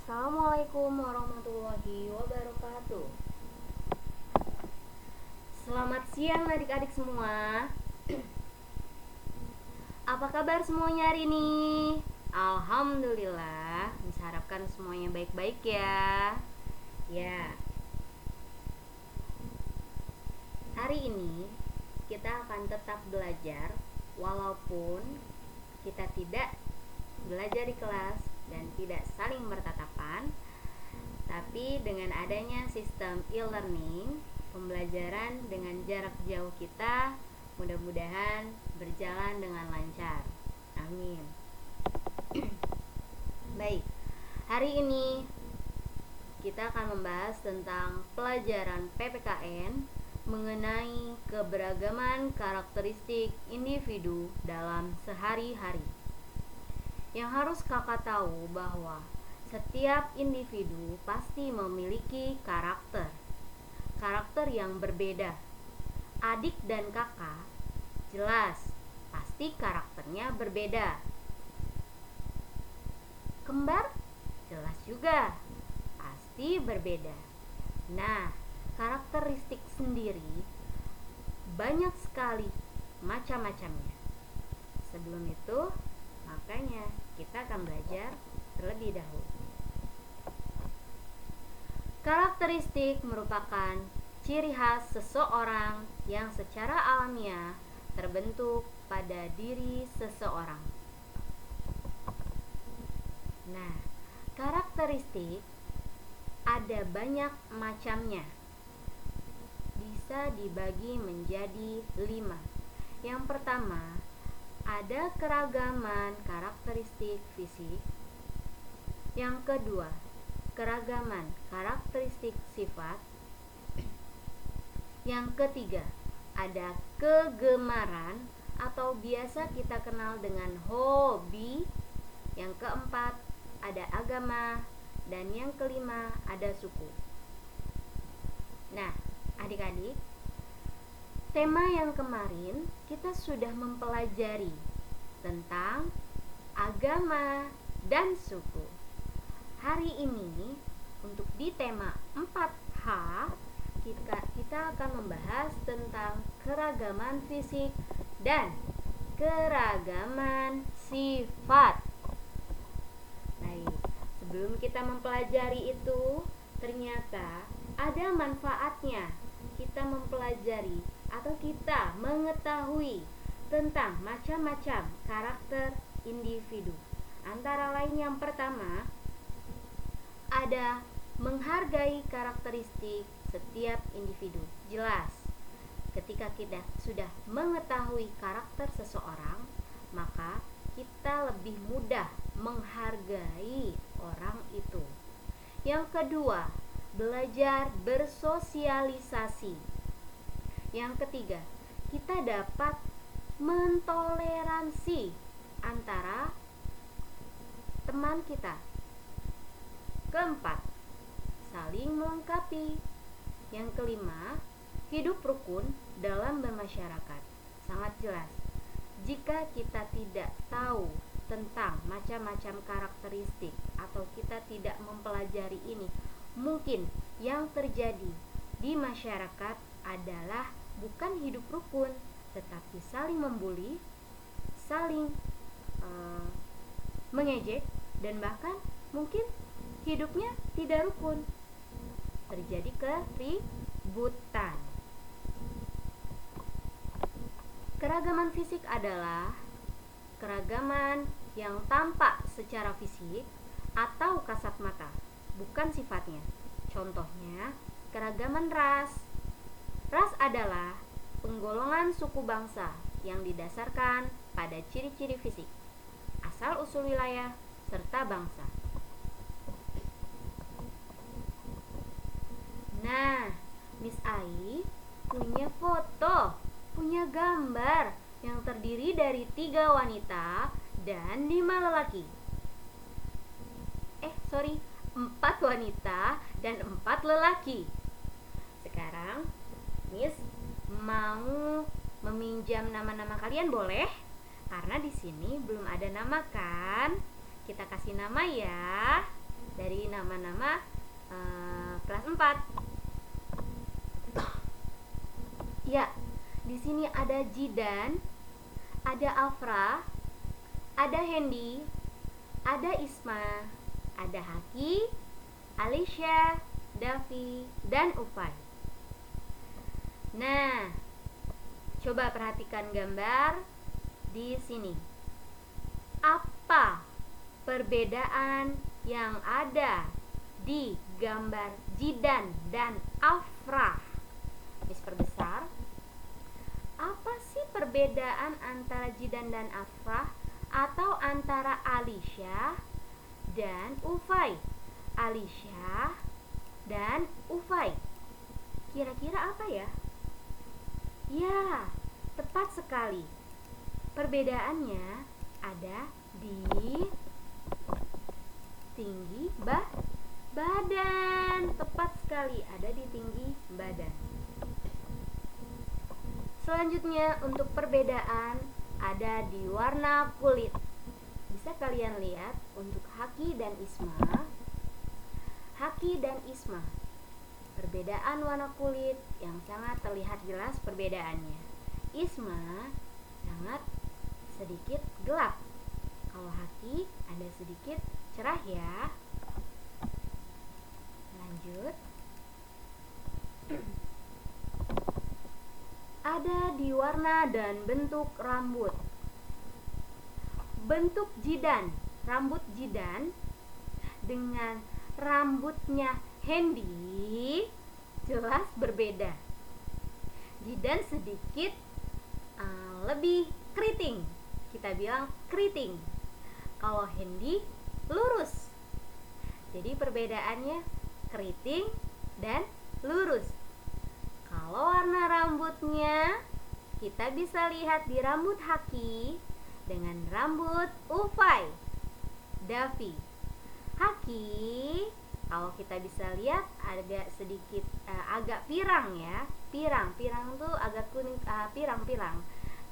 Assalamualaikum warahmatullahi wabarakatuh. Selamat siang adik-adik semua. Apa kabar semuanya hari ini? Alhamdulillah, bisa harapkan semuanya baik-baik ya. Ya. Hari ini kita akan tetap belajar walaupun kita tidak belajar di kelas dan tidak saling bertatapan, tapi dengan adanya sistem e-learning, pembelajaran dengan jarak jauh kita mudah-mudahan berjalan dengan lancar. Amin. Baik, hari ini kita akan membahas tentang pelajaran PPKN mengenai keberagaman karakteristik individu dalam sehari-hari. Yang harus kakak tahu bahwa setiap individu pasti memiliki karakter yang berbeda. Adik dan kakak jelas pasti karakternya berbeda. Kembar jelas juga pasti berbeda. Nah, karakteristik sendiri banyak sekali macam-macamnya. Sebelum itu, makanya kita akan belajar terlebih dahulu. Karakteristik merupakan ciri khas seseorang yang secara alamiah terbentuk pada diri seseorang. Nah, karakteristik ada banyak macamnya. Bisa dibagi menjadi 5. Yang pertama, ada keragaman karakteristik fisik. Yang kedua, keragaman karakteristik sifat. Yang ketiga, ada kegemaran atau biasa kita kenal dengan hobi. Yang keempat, ada agama. Dan yang kelima, ada suku. Nah, adik-adik, tema yang kemarin kita sudah mempelajari tentang agama dan suku. Hari ini untuk di tema 4H kita akan membahas tentang keragaman fisik dan keragaman sifat. Baik, sebelum kita mempelajari itu, ternyata ada manfaatnya kita mempelajari atau kita mengetahui tentang macam-macam karakter individu. Antara lain yang pertama, ada menghargai karakteristik setiap individu. Jelas, ketika kita sudah mengetahui karakter seseorang, maka kita lebih mudah menghargai orang itu. Yang kedua, belajar bersosialisasi. Yang ketiga, kita dapat mentoleransi antara teman kita. Keempat, saling melengkapi. Yang kelima, hidup rukun dalam bermasyarakat. Sangat jelas, jika kita tidak tahu tentang macam-macam karakteristik atau kita tidak mempelajari ini, mungkin yang terjadi di masyarakat adalah bukan hidup rukun, tetapi saling membuli, saling mengejek, dan bahkan mungkin hidupnya tidak rukun. Terjadi keributan. Keragaman fisik adalah keragaman yang tampak secara fisik atau kasat mata, bukan sifatnya. Contohnya, keragaman ras. Ras adalah penggolongan suku bangsa yang didasarkan pada ciri-ciri fisik, asal-usul wilayah, serta bangsa. Nah, Miss Ai punya foto, punya gambar yang terdiri dari 3 wanita dan 5 lelaki. 4 wanita dan 4 lelaki. Sekarang Miss mau meminjam nama-nama kalian, boleh? Karena di sini belum ada nama kan? Kita kasih nama ya. dari nama-nama kelas 4. Ya, di sini ada Jidan, ada Afra, ada Hendy, ada Isma, ada Haki, Alicia, Davi, dan Ufai. Nah, coba perhatikan gambar di sini. Apa perbedaan yang ada di gambar Jidan dan Afra? Miss perbesar. Apa sih perbedaan antara Jidan dan Afra atau antara Alicia dan Ufai? Alicia dan Ufai. Kira-kira apa ya? Ya, tepat sekali. Perbedaannya ada di tinggi badan. Tepat sekali, ada di tinggi badan. Selanjutnya untuk perbedaan ada di warna kulit. Bisa kalian lihat untuk Haki dan Isma. Haki dan Isma, perbedaan warna kulit yang sangat terlihat jelas perbedaannya. Isma sangat sedikit gelap. Kalau Haki ada sedikit cerah ya. Lanjut. Ada di warna dan bentuk rambut. Bentuk Jidan, rambut Jidan dengan rambutnya Hendy jelas berbeda. Jidan sedikit lebih keriting. Kita bilang keriting. Kalau Hendy lurus. Jadi perbedaannya keriting dan lurus. Kalau warna rambutnya kita bisa lihat di rambut Haki dengan rambut Ufai, Davi. Haki kalau kita bisa lihat agak sedikit agak pirang ya. Pirang tuh agak kuning, pirang.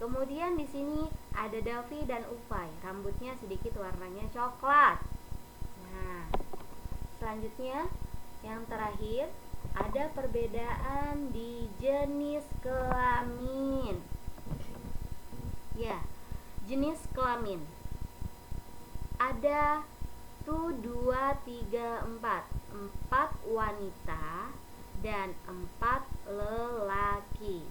Kemudian di sini ada Davi dan Ufai, rambutnya sedikit warnanya coklat. Nah, selanjutnya yang terakhir ada perbedaan di jenis kelamin. Ya, jenis kelamin. Ada tuh 2, 3, 4 wanita dan 4 lelaki.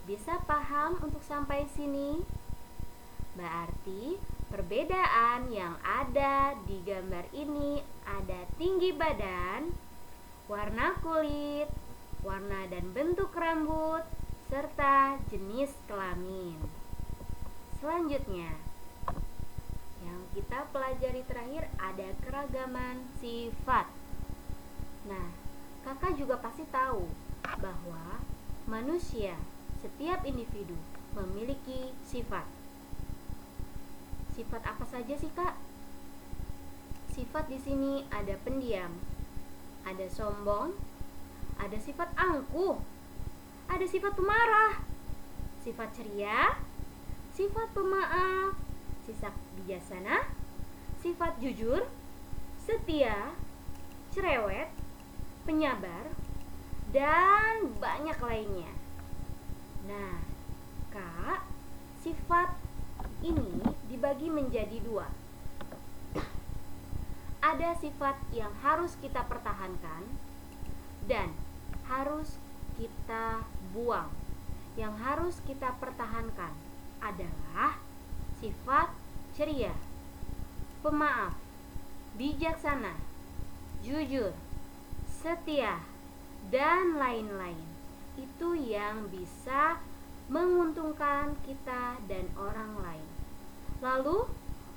Bisa paham untuk sampai sini? Berarti perbedaan yang ada di gambar ini ada tinggi badan, warna kulit, warna dan bentuk rambut, serta jenis kelamin. Selanjutnya, yang kita pelajari terakhir ada keragaman sifat. Nah, kakak juga pasti tahu bahwa manusia, setiap individu memiliki sifat. Sifat apa saja sih, Kak? Sifat di sini ada pendiam, ada sombong, ada sifat angkuh, ada sifat pemarah, sifat ceria, sifat pemaaf, sifat bijaksana, sifat jujur, setia, cerewet, penyabar, dan banyak lainnya. Nah, Kak, sifat ini dibagi menjadi 2. Ada sifat yang harus kita pertahankan dan harus kita buang. Yang harus kita pertahankan adalah sifat ceria, pemaaf, bijaksana, jujur, setia, dan lain-lain. Itu yang bisa menguntungkan kita dan orang lain. Lalu,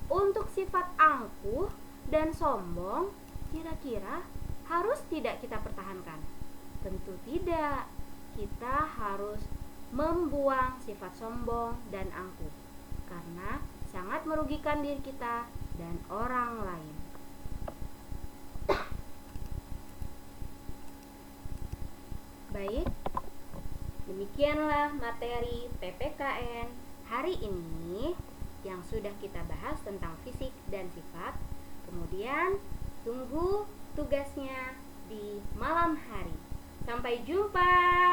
untuk sifat angkuh dan sombong, kira-kira harus tidak kita pertahankan? Tentu tidak. Kita harus membuang sifat sombong dan angkuh karena sangat merugikan diri kita dan orang lain. Baik, demikianlah materi PPKN hari ini yang sudah kita bahas tentang fisik dan sifat. Kemudian Tunggu tugasnya di malam hari. Sampai jumpa.